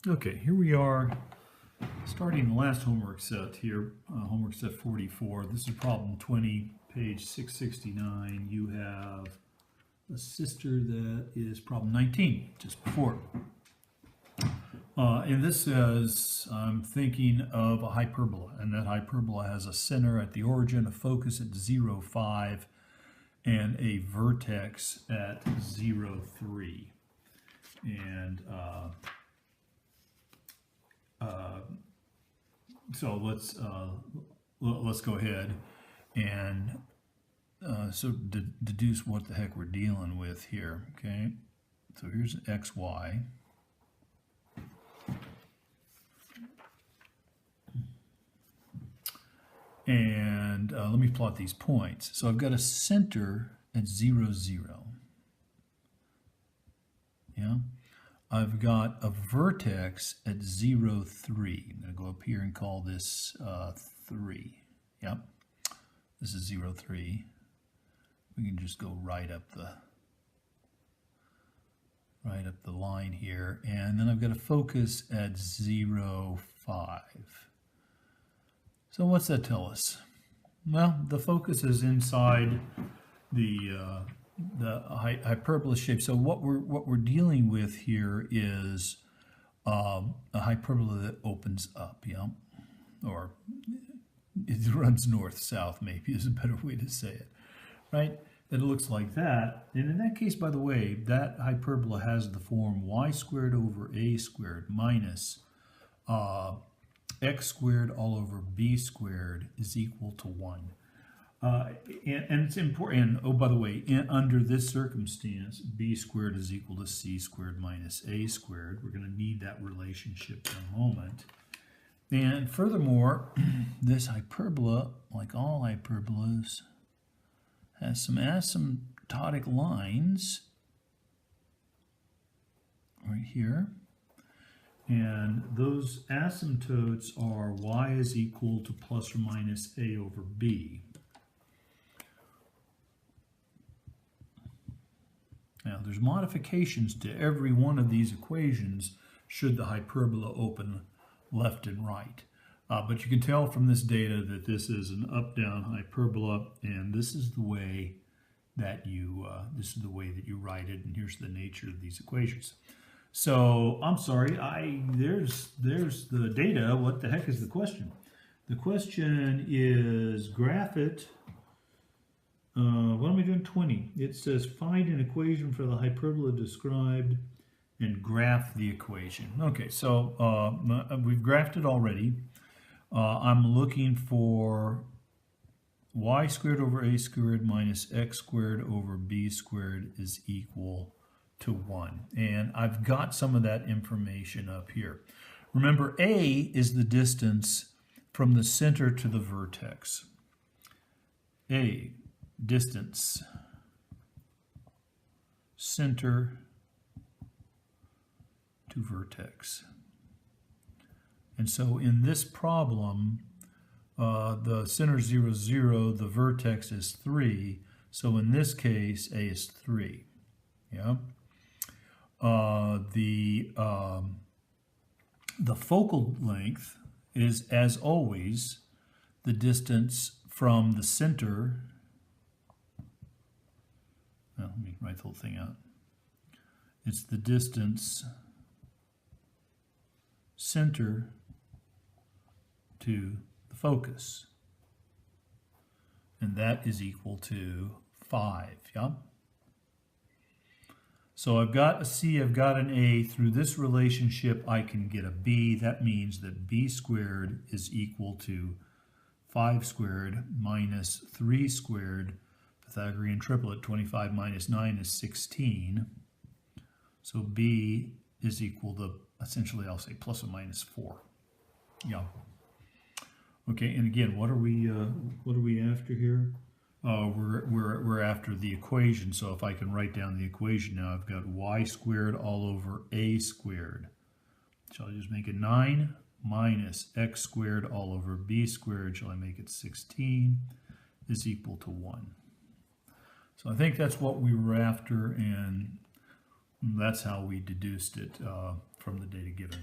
Okay, here we are starting the last homework set here, homework set 44. This is problem 20, page 669. You have a sister that is problem 19, just before. And this says, I'm thinking of a hyperbola, and that hyperbola has a center at the origin, a focus at 0, 5, and a vertex at 0, 3. And so let's go ahead and deduce what the heck we're dealing with here. Okay, so here's an xy. And let me plot these points. So I've got a center at 0, 0. Yeah. I've got a vertex at 0, 3. I'm going to go up here and call this 3. Yep. This is 0, 3. We can just go right up the line here. And then I've got a focus at 0, 5. So what's that tell us? Well, the focus is inside the hyperbola shape. So what we're dealing with here is a hyperbola that opens up, yeah, or it runs north-south. Maybe is a better way to say it, right? That it looks like that, and in that case, by the way, that hyperbola has the form y squared over a squared minus x squared all over b squared is equal to 1. And it's important, oh, by the way, under this circumstance, b squared is equal to c squared minus a squared. We're going to need that relationship in a moment. And furthermore, this hyperbola, like all hyperbolas, has some asymptotic lines right here. And those asymptotes are y is equal to plus or minus a over b. Now, there's modifications to every one of these equations should the hyperbola open left and right. But you can tell from this data that this is an up-down hyperbola, and this is the way that you write it. And here's the nature of these equations. So I'm sorry, there's the data. What the heck is the question? The question is graph it. What am I doing? 20. It says find an equation for the hyperbola described and graph the equation. Okay, so we've graphed it already. I'm looking for y squared over a squared minus x squared over b squared is equal to 1. And I've got some of that information up here. Remember, a is the distance from the center to the vertex. A, distance, center to vertex. And so in this problem, the center is 0, 0, the vertex is 3. So in this case, a is 3. Yeah. The focal length is, as always, the distance from the center. Well, let me write the whole thing out. It's the distance center to the focus. And that is equal to 5, yeah? So I've got a C, I've got an A. Through this relationship, I can get a B. That means that B squared is equal to 5 squared minus 3 squared. Pythagorean triplet, 25 minus 9 is 16. So B is equal to, essentially, I'll say plus or minus 4. Yeah. Okay, and again, what are we after here? We're after the equation. So if I can write down the equation now, I've got y squared all over a squared. Shall I just make it 9 minus x squared all over b squared? Shall I make it 16? Is equal to 1. So I think that's what we were after, and that's how we deduced it from the data given.